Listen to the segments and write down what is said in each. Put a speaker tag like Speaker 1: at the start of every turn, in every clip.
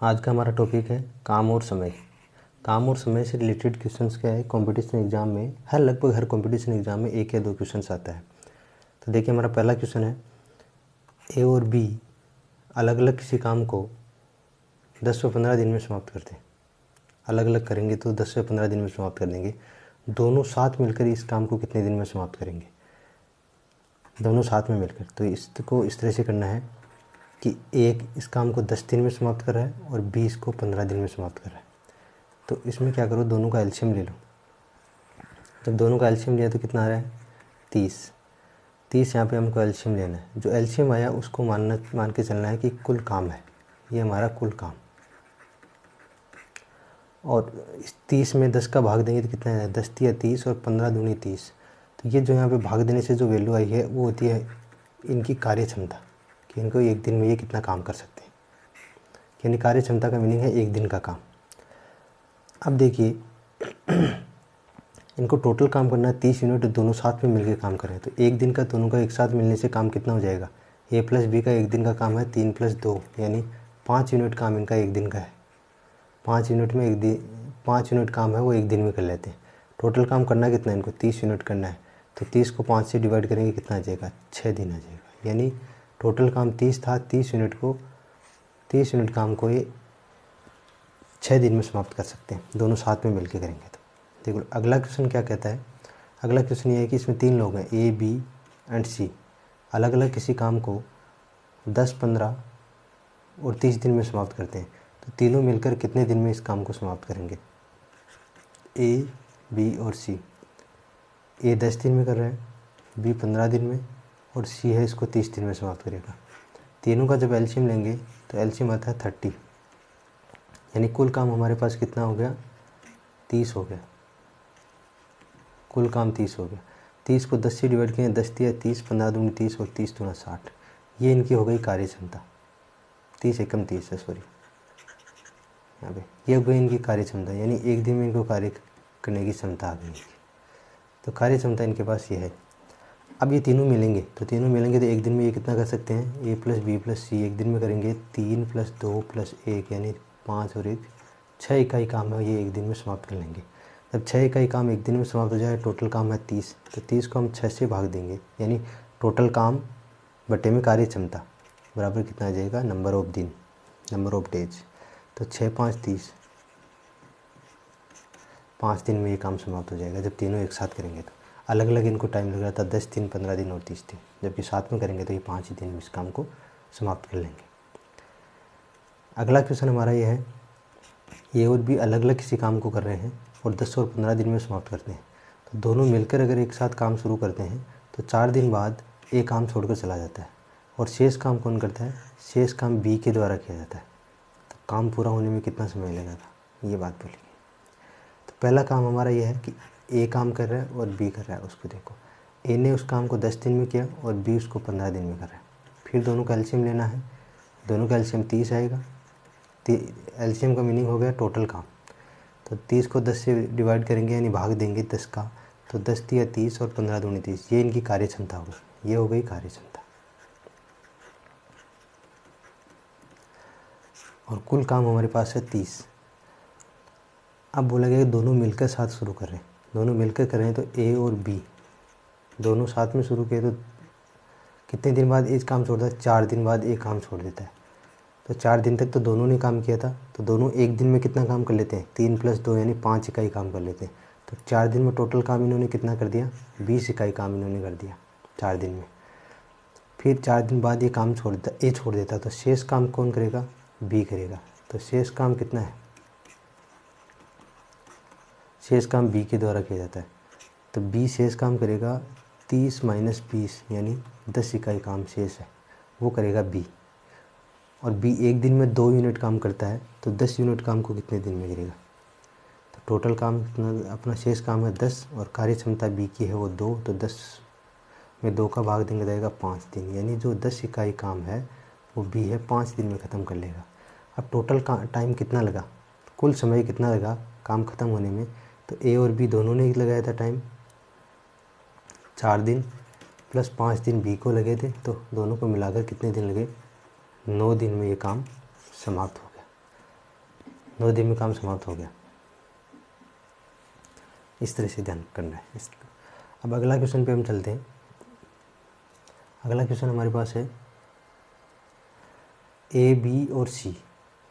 Speaker 1: आज का हमारा टॉपिक है काम और समय। काम और समय से रिलेटेड क्वेश्चंस क्या है, कंपटीशन एग्ज़ाम में लगभग हर कंपटीशन एग्ज़ाम में एक या दो क्वेश्चंस आता है। तो देखिए हमारा पहला क्वेश्चन है, ए और बी अलग अलग किसी काम को 10 से 15 दिन में समाप्त करते हैं। अलग अलग करेंगे तो 10 से 15 दिन में समाप्त कर देंगे। दोनों साथ मिलकर इस काम को कितने दिन में समाप्त करेंगे? दोनों साथ में मिलकर। तो इसको इस तरह से करना है कि एक इस काम को 10 दिन में समाप्त कर रहा है और बी इसको 15 दिन में समाप्त कर रहा है। तो इसमें क्या करो, दोनों का एलसीएम ले लो। जब दोनों का एलसीएम लिया तो कितना आ रहा है? 30 यहाँ पे हमको एलसीएम लेना है। जो एलसीएम आया उसको मान के चलना है कि कुल काम है, ये हमारा कुल काम। और इस 30 में 10 का भाग देंगे तो कितना है? 10 तिया 30 और 15 दूनी 30। तो ये जो यहाँ पे भाग देने से जो वैल्यू आई है वो होती है इनकी कार्य क्षमता, कि इनको एक दिन में ये कितना काम कर सकते हैं। यानी कार्य क्षमता का मीनिंग है एक दिन का काम। अब देखिए इनको टोटल काम करना है 30 यूनिट, दोनों साथ में मिलकर काम करें तो एक दिन का दोनों का एक साथ मिलने से काम कितना हो जाएगा? ए प्लस बी का एक दिन का काम है 3 + 2 यानी 5 यूनिट काम इनका एक दिन का है। 5 यूनिट में 5 यूनिट काम है वो एक दिन में कर लेते हैं। टोटल काम करना कितना है इनको? 30 यूनिट करना है। तो 30 को 5 से डिवाइड करेंगे कितना आ जाएगा? 6 दिन आ जाएगा। यानी टोटल काम 30 था, 30 यूनिट काम को ये 6 दिन में समाप्त कर सकते हैं, दोनों साथ में मिलकर करेंगे तो। देखो अगला क्वेश्चन क्या कहता है। अगला क्वेश्चन ये है कि इसमें 3 लोग हैं, ए बी एंड सी। अलग अलग किसी काम को 10, 15 और 30 दिन में समाप्त करते हैं। तो तीनों मिलकर कितने दिन में इस काम को समाप्त करेंगे? ए बी और सी। ए 10 दिन में कर रहा है, बी 15 दिन में और सी है इसको 30 दिन में समाप्त करेगा। तीनों का जब एलसीएम लेंगे तो एलसीएम आता है 30, यानी कुल काम हमारे पास कितना हो गया? 30 हो गया। कुल काम 30 हो गया। 30 को 10 से डिवाइड किए, 10 तिया 30, 15 दूनी 30 और 30 दूना 60। ये इनकी हो गई कार्य क्षमता। 30 एकम 30 है, सॉरी यहाँ पे ये हो गई इनकी कार्य क्षमता, यानी एक दिन में इनको कार्य करने की क्षमता आ गई। तो कार्य क्षमता इनके पास ये है। अब ये तीनों मिलेंगे तो एक दिन में ये कितना कर सकते हैं? ए प्लस बी प्लस सी एक दिन में करेंगे 3 + 2 + 1 यानी 5 और 1 6 इकाई काम है, ये एक दिन में समाप्त कर लेंगे। जब 6 इकाई काम एक दिन में समाप्त हो जाए, टोटल काम है 30, तो 30 को हम 6 से भाग देंगे, यानी टोटल काम बटे में कार्य क्षमता बराबर कितना आ जाएगा? नंबर ऑफ दिन, नंबर ऑफ डेज। तो 6 × 5 = 30, 5 दिन में ये काम समाप्त हो जाएगा जब तीनों एक साथ करेंगे। तो अलग अलग इनको टाइम लग रहा था 10 दिन, 15 दिन और 30 दिन, जबकि साथ में करेंगे तो ये 5 ही दिन में इस काम को समाप्त कर लेंगे। अगला क्वेश्चन हमारा ये है, ए और बी अलग अलग किसी काम को कर रहे हैं और 10 और 15 दिन में समाप्त करते हैं। तो दोनों मिलकर अगर एक साथ काम शुरू करते हैं तो 4 दिन बाद ए काम छोड़कर चला जाता है और शेष काम कौन करता है? शेष काम बी के द्वारा किया जाता है। तो काम पूरा होने में कितना समय लगेगा, ये बात बोलिए। तो पहला काम हमारा ये है कि ए काम कर रहा है और बी कर रहा है। उसको देखो, ए ने उस काम को 10 दिन में किया और बी उसको 15 दिन में कर रहा है। फिर दोनों का एलसीएम लेना है। दोनों का एलसीएम 30 आएगा। एलसीएम का मीनिंग हो गया टोटल काम। तो 30 को 10 से डिवाइड करेंगे यानी भाग देंगे 10 का, तो 10 तिया 30 और 15 दूनी 30। ये इनकी कार्य क्षमता हो गई, ये हो गई कार्य क्षमता। और कुल काम हमारे पास है 30। अब बोला गया कि दोनों मिलकर साथ शुरू कर रहे हैं, दोनों मिलकर कर रहे हैं। तो ए और बी दोनों साथ में शुरू किए तो कितने दिन बाद एक काम छोड़ता है? 4 दिन बाद एक काम छोड़ देता है। तो 4 दिन तक तो दोनों ने काम किया था, तो दोनों एक दिन में कितना काम कर लेते हैं? 3 + 2 यानी 5 इकाई काम कर लेते हैं। तो 4 दिन में टोटल काम इन्होंने कितना कर दिया? 20 इकाई काम इन्होंने कर दिया 4 दिन में। फिर 4 दिन बाद ये काम छोड़ देता, तो शेष काम कौन करेगा? बी करेगा। तो शेष काम कितना है? शेष काम बी के द्वारा किया जाता है। तो बी शेष काम करेगा 30 - 20 यानी 10 इकाई काम शेष है, वो करेगा बी। और बी एक दिन में 2 यूनिट काम करता है, तो 10 यूनिट काम को कितने दिन में करेगा? तो टोटल काम कितना? अपना शेष काम है 10 और कार्य क्षमता बी की है वो 2, तो 10 में 2 का भाग देंगे जाएगा 5 दिन, यानी जो 10 इकाई काम है वो बी है 5 दिन में ख़त्म कर लेगा। अब टोटल टाइम कितना लगा, कुल समय कितना लगा काम ख़त्म होने में? तो ए और बी दोनों ने ही लगाया था टाइम 4 दिन + 5 दिन बी को लगे थे, तो दोनों को मिलाकर कितने दिन लगे? 9 दिन में ये काम समाप्त हो गया। 2 दिन में काम समाप्त हो गया। इस तरह से ध्यान करना है। अब अगला क्वेश्चन पे हम चलते हैं। अगला क्वेश्चन हमारे पास है ए, बी और सी,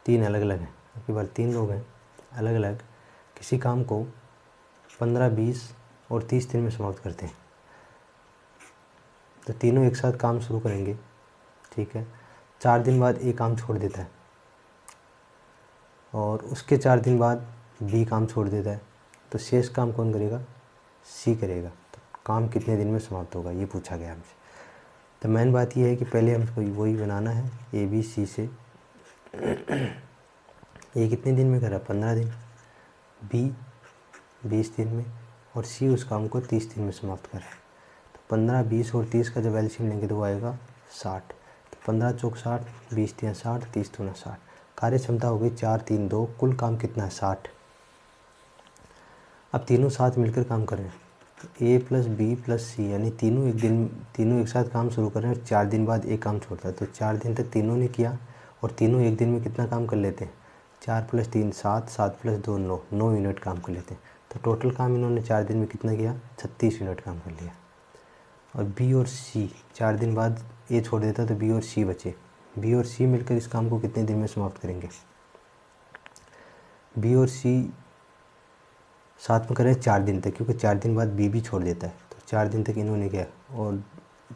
Speaker 1: 3 अलग अलग हैं। आपकी बार 3 लोग हैं अलग अलग, किसी काम को 15, 20 और 30 दिन में समाप्त करते हैं। तो तीनों एक साथ काम शुरू करेंगे, ठीक है। 4 दिन बाद ए काम छोड़ देता है और उसके 4 दिन बाद बी काम छोड़ देता है। तो शेष काम कौन करेगा? सी करेगा। तो काम कितने दिन में समाप्त होगा, ये पूछा गया हमसे। तो मेन बात ये है कि पहले हमको वही बनाना है ए बी सी से। ए कितने दिन में करा? 15 दिन, बी 20 दिन में और सी उस काम को 30 दिन में समाप्त कर रहा है। तो 15, 20 और 30 का जब एलसीएम लेंगे तो वो आएगा 60। तो 15 चौक 60, 20 तिया 60, 30 दूना 60। कार्य क्षमता हो गई 4, 3, 2। कुल काम कितना है? 60। अब तीनों साथ मिलकर काम कर रहे हैं। तो ए प्लस बी प्लस सी, यानी तीनों एक साथ काम शुरू कर रहे हैं और 4 दिन बाद एक काम छोड़ता है। तो 4 दिन तक तीनों ने किया और तीनों एक दिन में कितना काम कर लेते हैं? 4 + 3 7, 7 + 2 9, 9 यूनिट काम कर लेते हैं। तो टोटल काम इन्होंने 4 दिन में कितना किया? 36 यूनिट काम कर लिया। और बी और सी 4 दिन बाद ए छोड़ देता तो बी और सी बचे। बी और सी मिलकर इस काम को कितने दिन में समाप्त करेंगे? बी और सी साथ में करें 4 दिन तक, क्योंकि 4 दिन बाद बी भी छोड़ देता है। तो 4 दिन तक इन्होंने किया और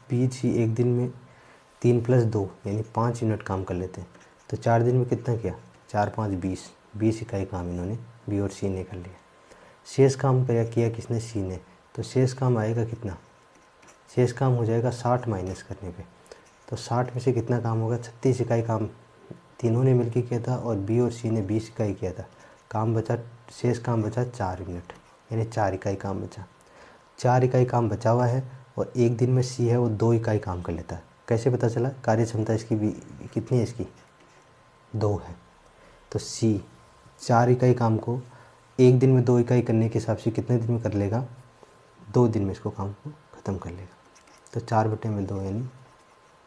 Speaker 1: बी सी एक दिन में 3 + 2 यानी 5 यूनिट काम कर लेते हैं। तो 4 दिन में कितना किया? 4, 5 20, 20 इकाई काम इन्होंने बी और सी ने कर लिया। शेष काम किया किसने? सी ने। तो शेष काम आएगा कितना? शेष काम हो जाएगा 60 माइनस करने पे। तो 60 में से कितना काम होगा? 36 इकाई काम तीनों ने मिलकर किया था और बी और सी ने 20 इकाई किया था। काम बचा, शेष काम बचा 4 यूनिट, यानी 4 इकाई काम बचा। 4 इकाई काम बचा हुआ है और एक दिन में सी है वो 2 इकाई काम कर लेता है। कैसे पता चला? कार्य क्षमता इसकी भी कितनी है? इसकी 2 है। तो सी 4 इकाई काम को एक दिन में 2 इकाई करने के हिसाब से कितने दिन में कर लेगा? 2 दिन में इसको काम को ख़त्म कर लेगा। तो 4/2 यानी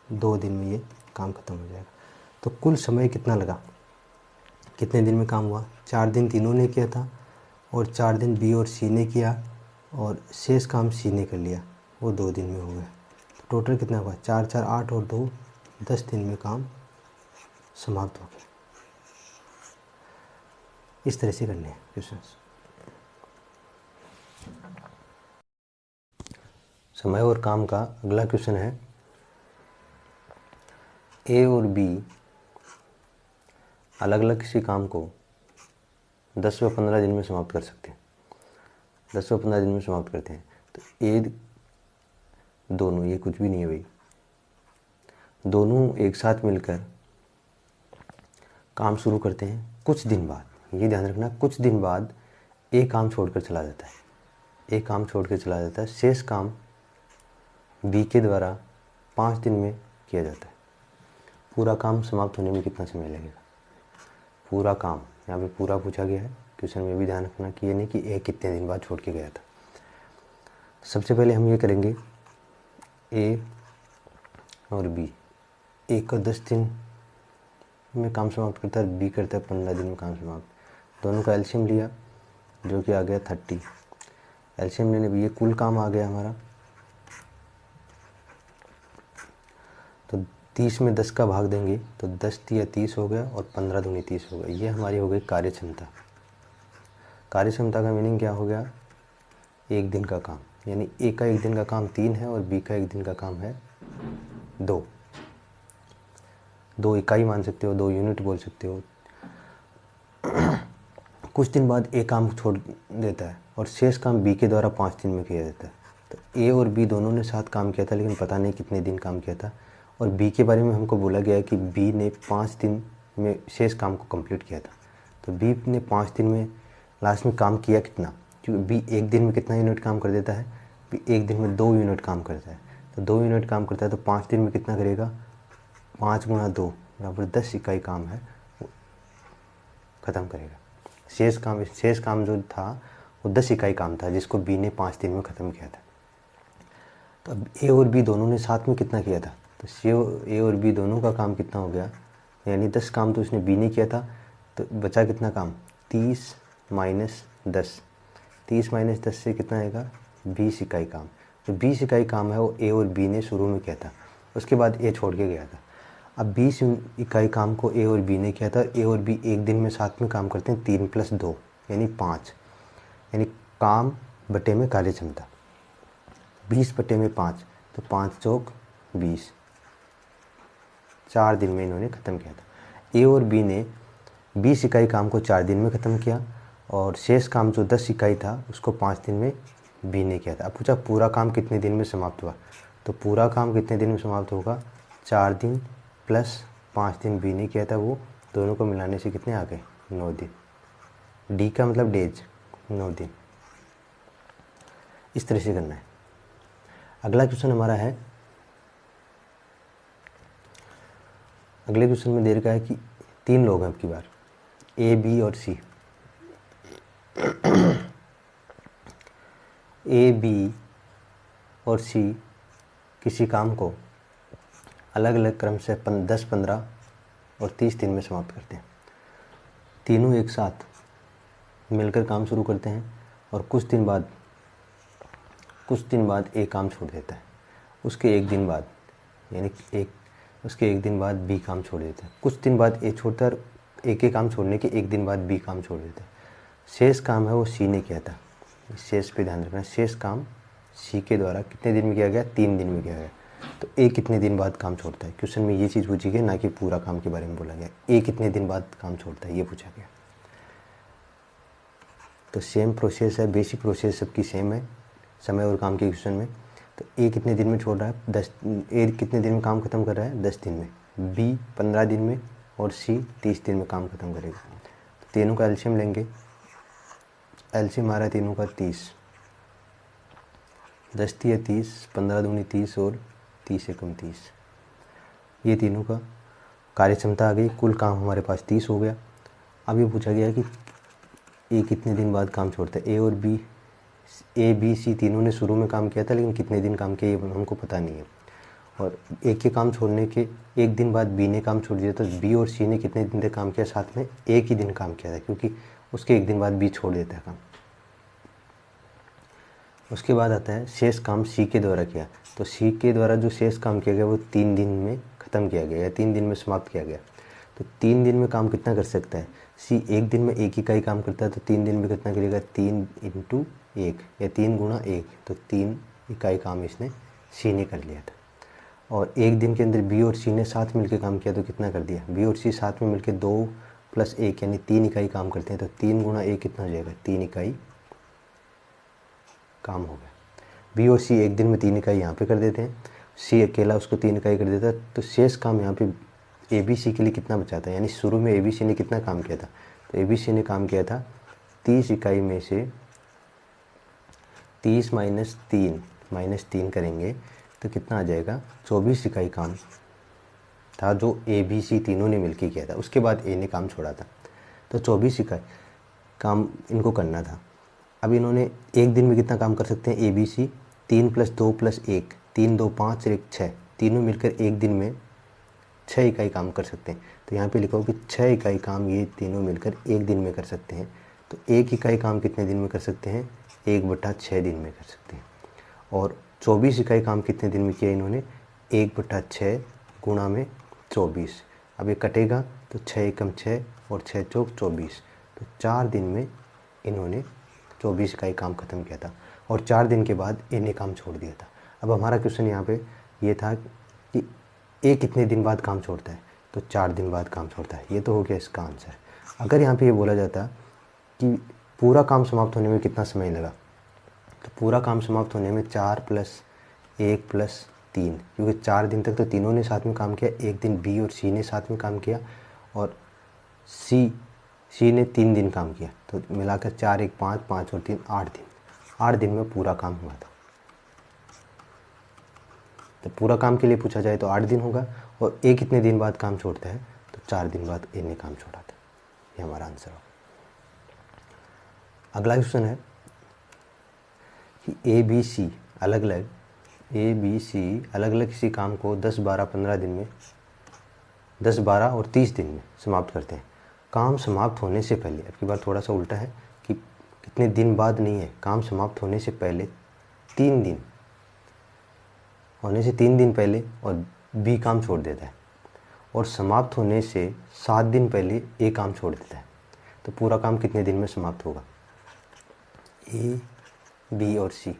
Speaker 1: 2 दिन में ये काम ख़त्म हो जाएगा। तो कुल समय कितना लगा? कितने दिन में काम हुआ? 4 दिन तीनों ने किया था और 4 दिन बी और सी ने किया और शेष काम सी ने कर लिया, वो 2 दिन में हो गया। तो टोटल कितना हुआ? 4, 4 8 और 2 10 दिन में काम समाप्त हो गया। इस तरह से करने हैं क्वेश्चन। समय और काम का अगला क्वेश्चन है ए और बी अलग अलग किसी काम को 10 व 15 दिन में समाप्त कर सकते हैं। 10 व 15 दिन में समाप्त करते हैं। तो ए दोनों, ये कुछ भी नहीं है भाई, दोनों एक साथ मिलकर काम शुरू करते हैं। कुछ दिन बाद, ये ध्यान रखना, कुछ दिन बाद ए काम छोड़कर चला जाता है। ए काम छोड़ कर चला जाता है। शेष काम बी के द्वारा 5 दिन में किया जाता है। पूरा काम समाप्त होने में कितना समय लगेगा? पूरा काम, यहाँ पे पूरा पूछा गया है क्वेश्चन में, भी ध्यान रखना कि ये नहीं कि ए कितने दिन बाद छोड़ के गया था। सबसे पहले हम ये करेंगे ए और बी। ए का 10 दिन में काम समाप्त करता है, बी करता है 15 दिन में काम समाप्त। दोनों का एलसीएम लिया जो कि आ गया 30। एलसीएम लेने भी ये कुल काम आ गया हमारा। तो 30 में 10 का भाग देंगे तो 10 तिया 30 हो गया और 15 दूनी 30 हो गया। ये हमारी हो गई कार्य क्षमता। कार्य क्षमता का मीनिंग क्या हो गया? एक दिन का काम, यानी ए का एक दिन का काम 3 है और बी का एक दिन का काम है 2। 2 इकाई मान सकते हो, 2 यूनिट बोल सकते हो। कुछ दिन बाद ए काम छोड़ देता है और शेष काम बी के द्वारा 5 दिन में किया जाता है। तो ए और बी दोनों ने साथ काम किया था, लेकिन पता नहीं कितने दिन काम किया था। और बी के बारे में हमको बोला गया है कि बी ने 5 दिन में शेष काम को कंप्लीट किया था। तो बी ने 5 दिन में लास्ट में काम किया कितना? क्योंकि बी एक दिन में कितना यूनिट काम कर देता है? बी एक दिन में 2 यूनिट काम करता है। तो 2 यूनिट काम करता है तो 5 दिन में कितना करेगा? 5 × 2 बराबर 10 इकाई काम है वो ख़त्म करेगा। शेष काम जो था वो 10 इकाई काम था, जिसको बी ने 5 दिन में ख़त्म किया था। तो अब ए और बी दोनों ने साथ में कितना किया था? तो ए और बी दोनों का काम कितना हो गया? यानी 10 काम तो उसने बी ने किया था, तो बचा कितना काम, 30 माइनस 10, 30 माइनस 10 से कितना आएगा, 20 इकाई काम। जो 20 इकाई काम है वो ए और बी ने शुरू में किया था, उसके बाद ए छोड़ के गया था। अब 20 इकाई काम को ए और बी ने किया था, ए और बी एक दिन में साथ में काम करते हैं, 3 + 2 यानी 5, यानी काम बटे में कार्य क्षमता 20 बटे में 5, तो 5 चौक 20, 4 दिन में इन्होंने ख़त्म किया था। ए और बी ने 20 इकाई काम को 4 दिन में ख़त्म किया और शेष काम जो 10 इकाई था उसको 5 दिन में बी ने किया था। अब पूछा पूरा काम कितने दिन में समाप्त हुआ, तो पूरा काम कितने दिन में समाप्त होगा, 4 दिन प्लस 5 दिन बी ने किया था, वो दोनों को मिलाने से कितने आ गए, 9 दिन। डी का मतलब डेज, 9 दिन। इस तरह से करना है। अगला क्वेश्चन हमारा है, अगले क्वेश्चन में दे रखा है कि 3 लोग हैं अब की बार, ए बी और सी। ए बी और सी किसी काम को अलग अलग क्रम से 10, 15 और 30 दिन में समाप्त करते हैं। तीनों एक साथ मिलकर काम शुरू करते हैं और कुछ दिन बाद ए काम छोड़ देता है, उसके एक दिन बाद, यानी उसके एक दिन बाद बी काम छोड़ देता है। कुछ दिन बाद ए छोड़ता है और ए के काम छोड़ने के एक दिन बाद बी काम छोड़ देता है। शेष काम है वो सी ने किया था, शेष पे ध्यान रखना। शेष काम सी के द्वारा कितने दिन में किया गया, 3 दिन में किया गया। तो ए कितने दिन बाद काम छोड़ता है, क्वेश्चन में ये चीज़ पूछी गई, ना कि पूरा काम के बारे में बोला गया। ए कितने दिन बाद काम छोड़ता है ये पूछा गया। तो सेम प्रोसेस है, बेसिक प्रोसेस सबकी सेम है समय और काम के क्वेश्चन में। तो ए कितने दिन में छोड़ रहा है, 10, ए कितने दिन में काम खत्म कर रहा है, 10 दिन में, बी 15 दिन में और सी 30 दिन में काम खत्म करेगा। तो तीनों का एलसीएम लेंगे, एलसीएम आ रहा है तीनों का 30, 10 × 30, 15 दूनी 30 और 30 × 30, ये तीनों का कार्य क्षमता आ गई। कुल काम हमारे पास 30 हो गया। अब ये पूछा गया कि ए कितने दिन बाद काम छोड़ता है। ए बी सी तीनों ने शुरू में काम किया था, लेकिन कितने दिन काम किया ये हमको पता नहीं है। और ए के काम छोड़ने के एक दिन बाद बी ने काम छोड़ दिया, तो बी और सी ने कितने दिन तक काम किया, साथ में एक ही दिन काम किया था, क्योंकि उसके एक दिन बाद बी छोड़ देता है काम। उसके बाद आता है शेष काम सी के द्वारा किया। तो सी के द्वारा जो शेष काम किया गया वो 3 दिन में ख़त्म किया गया या 3 दिन में समाप्त किया गया। तो 3 दिन में काम कितना कर सकता है, सी एक दिन में एक इकाई काम करता है, तो 3 दिन में कितना करेगा, 3 × 1 या 3 × 1, तो 3 इकाई काम इसने सी ने कर लिया था। और एक दिन के अंदर बी और सी ने साथ मिलकर काम किया, तो कितना कर दिया, बी और सी साथ में मिलकर 2 + 1 यानी 3 इकाई काम करते हैं, तो 3 × 1 कितना हो जाएगा, 3 इकाई काम हो गया। बी और सी एक दिन में 3 इकाई यहाँ पे कर देते हैं, सी अकेला उसको 3 इकाई कर देता है, तो शेष काम यहाँ पे ए बी सी के लिए कितना बचा था, यानी शुरू में ए बी सी ने कितना काम किया था, तो ए बी सी ने काम किया था 30 इकाई में से 30 - 3 करेंगे तो कितना आ जाएगा, 24 इकाई काम था जो ए बी सी तीनों ने मिलकर किया था। उसके बाद ए ने काम छोड़ा था, तो 24 इकाई काम इनको करना था। अब इन्होंने एक दिन में कितना काम कर सकते हैं, ए बी सी 3 + 2 + 1, 3 × 2 = 5 और 1 = 6, तीनों मिलकर एक दिन में 6 इकाई काम कर सकते हैं। तो यहाँ पे लिखो कि 6 इकाई काम ये तीनों मिलकर एक दिन में कर सकते हैं। तो 1 इकाई काम कितने दिन में कर सकते हैं, 1/6 दिन में कर सकते हैं। और 24 इकाई काम कितने दिन में किया इन्होंने, 1/6 गुणा में 24। अब ये कटेगा तो 6 × 6 और 6 चौक 24, तो 4 दिन में इन्होंने 24 इकाई काम ख़त्म किया था। और 4 दिन के बाद ए ने काम छोड़ दिया था। अब हमारा क्वेश्चन यहाँ पे ये था कि ए कितने दिन बाद काम छोड़ता है, तो 4 दिन बाद काम छोड़ता है। ये तो हो गया इसका आंसर। अगर यहाँ पे ये बोला जाता कि पूरा काम समाप्त होने में कितना समय लगा, तो पूरा काम समाप्त होने में 4 + 1 + 3, क्योंकि 4 दिन तक तो तीनों ने साथ में काम किया, एक दिन बी और सी ने साथ में काम किया और सी ने 3 दिन काम किया, तो मिलाकर 4 × 1 = 5, 5 और 3 = 8 दिन। 8 दिन में पूरा काम हुआ था। तो पूरा काम के लिए पूछा जाए तो 8 दिन होगा। और ए कितने दिन बाद काम छोड़ता है, तो 4 दिन बाद ए ने काम छोड़ा था। ये हमारा आंसर होगा। अगला क्वेश्चन है कि ए बी सी अलग अलग किसी काम को 10, 12, 15 दिन में, 10, 12 और 30 दिन में समाप्त करते हैं। काम समाप्त होने से पहले, अब की बार थोड़ा सा उल्टा है कि कितने दिन बाद नहीं है, काम समाप्त होने से पहले 3 दिन, होने से 3 दिन पहले और बी काम छोड़ देता है, और समाप्त होने से 7 दिन पहले ए काम छोड़ देता है। तो पूरा काम कितने दिन में समाप्त होगा? ए, बी और सी।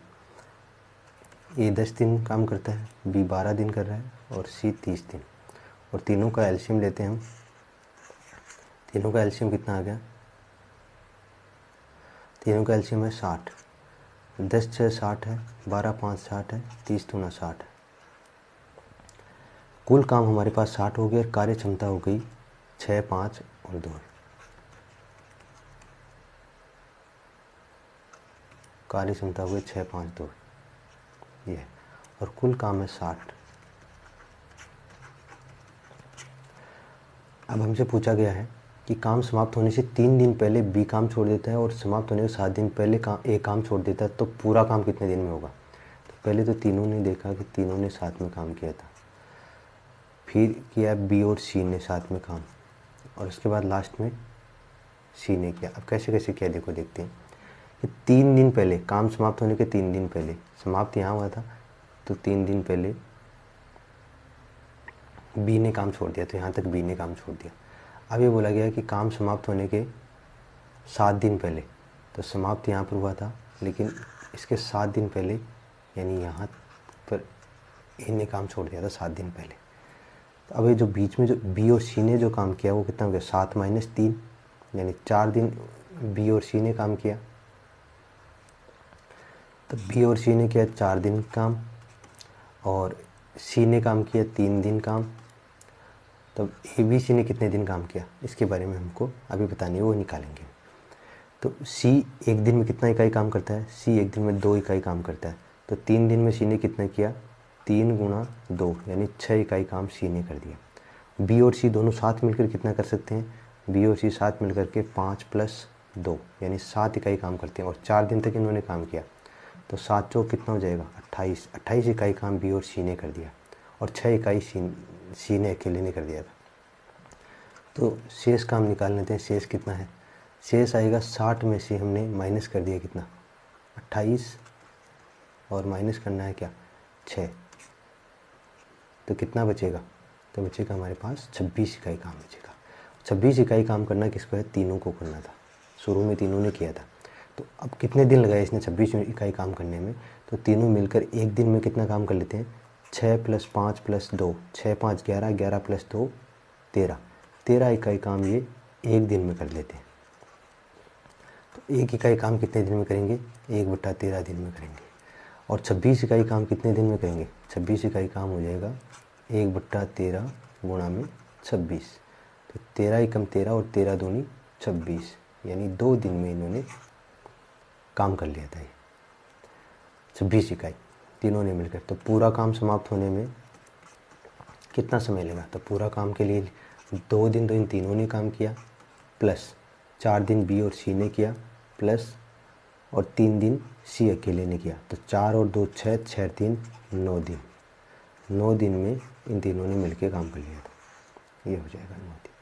Speaker 1: ए 10 दिन काम करता है, बी 12 दिन कर रहा है और सी 30 दिन। और तीनों का एलसीएम लेते हैं हम। तीनों का एलसीएम कितना आ गया? तीनों का एलसीएम है 60। 10 6 60 है, 12 5 60 है, 30 दूना 60 है। कुल काम हमारे पास 60 हो गया और कार्य क्षमता हो गई 6 5 और 2। कार्य क्षमता हो गई 6 5 2 ये, और कुल काम है 60। अब हमसे पूछा गया है कि काम समाप्त होने से 3 दिन पहले बी काम छोड़ देता है और समाप्त होने के 7 दिन पहले ए काम छोड़ देता है, तो पूरा काम कितने दिन में होगा? तो पहले तो तीनों ने देखा कि तीनों ने साथ में काम किया था, फिर किया बी और सी ने साथ में काम, और उसके बाद लास्ट में सी ने किया। अब कैसे कैसे किया देखो, देखते हैं कि 3 दिन पहले, काम समाप्त होने के 3 दिन पहले, समाप्त यहाँ हुआ था तो 3 दिन पहले बी ने काम छोड़ दिया, तो यहाँ तक बी ने काम छोड़ दिया। अब ये बोला गया कि काम समाप्त होने के 7 दिन पहले, तो समाप्त यहाँ पर हुआ था लेकिन इसके 7 दिन पहले यानी यहाँ पर ए ने काम छोड़ दिया था 7 दिन पहले। तो अब ये जो बीच में जो बी और सी ने जो काम किया वो कितना हो गया? 7 - 3 यानी 4 दिन बी और सी ने काम किया। तो बी और सी ने किया 4 दिन काम और सी ने काम किया 3 दिन काम। तो ए बी सी ने कितने दिन काम किया इसके बारे में हमको अभी बतानी है, वो निकालेंगे। तो सी एक दिन में कितना इकाई काम करता है? सी एक दिन में 2 इकाई काम करता है। तो 3 दिन में सी ने कितना किया? 3 × 2 यानी 6 इकाई काम सी ने कर दिया। बी और सी दोनों साथ मिलकर कितना कर सकते हैं? बी और सी साथ मिलकर के 5 + 2 यानी 7 इकाई काम करते हैं, और 4 दिन तक इन्होंने काम किया। तो 7 चौक कितना हो जाएगा? 28। 28 इकाई काम बी और सी ने कर दिया, और 6 इकाई सी ने अकेले ने कर दिया था। तो शेष काम निकाल लेते हैं। शेष कितना है? शेष आएगा 60 में से हमने माइनस कर दिया कितना? 28, और माइनस करना है क्या? 6। तो कितना बचेगा? तो बचेगा हमारे पास 26 इकाई काम बचेगा। 26 इकाई काम करना किसको है? तीनों को करना था। शुरू में तीनों ने किया था। तो अब कितने दिन लगाए इसने 26 इकाई काम करने में? तो तीनों मिलकर एक दिन में कितना काम कर लेते हैं? 6 + 5 + 2, 6 × 5 = 11, 11 + 2 = 13। 13 इकाई काम ये एक दिन में कर लेते हैं। तो एक इकाई काम कितने दिन में करेंगे? 1/13 दिन में करेंगे। और 26 इकाई काम कितने दिन में करेंगे? 26 इकाई काम हो जाएगा 1/13 × 26। तो 13 एकम 13 और 13 दूनी 26, यानी 2 दिन में इन्होंने काम कर लिया था ये 26 इकाई तीनों ने मिलकर। तो पूरा काम समाप्त होने में कितना समय लगा? तो पूरा काम के लिए 2 दिन तो इन तीनों ने काम किया, प्लस 4 दिन बी और सी ने किया, प्लस और 3 दिन सी अकेले ने किया। तो 4 और 2 6, 6 3 9 दिन। 9 दिन में इन तीनों ने मिलकर काम कर लिया था। ये हो जाएगा 9 दिन।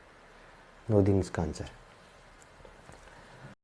Speaker 1: 9 दिन इसका आंसर है।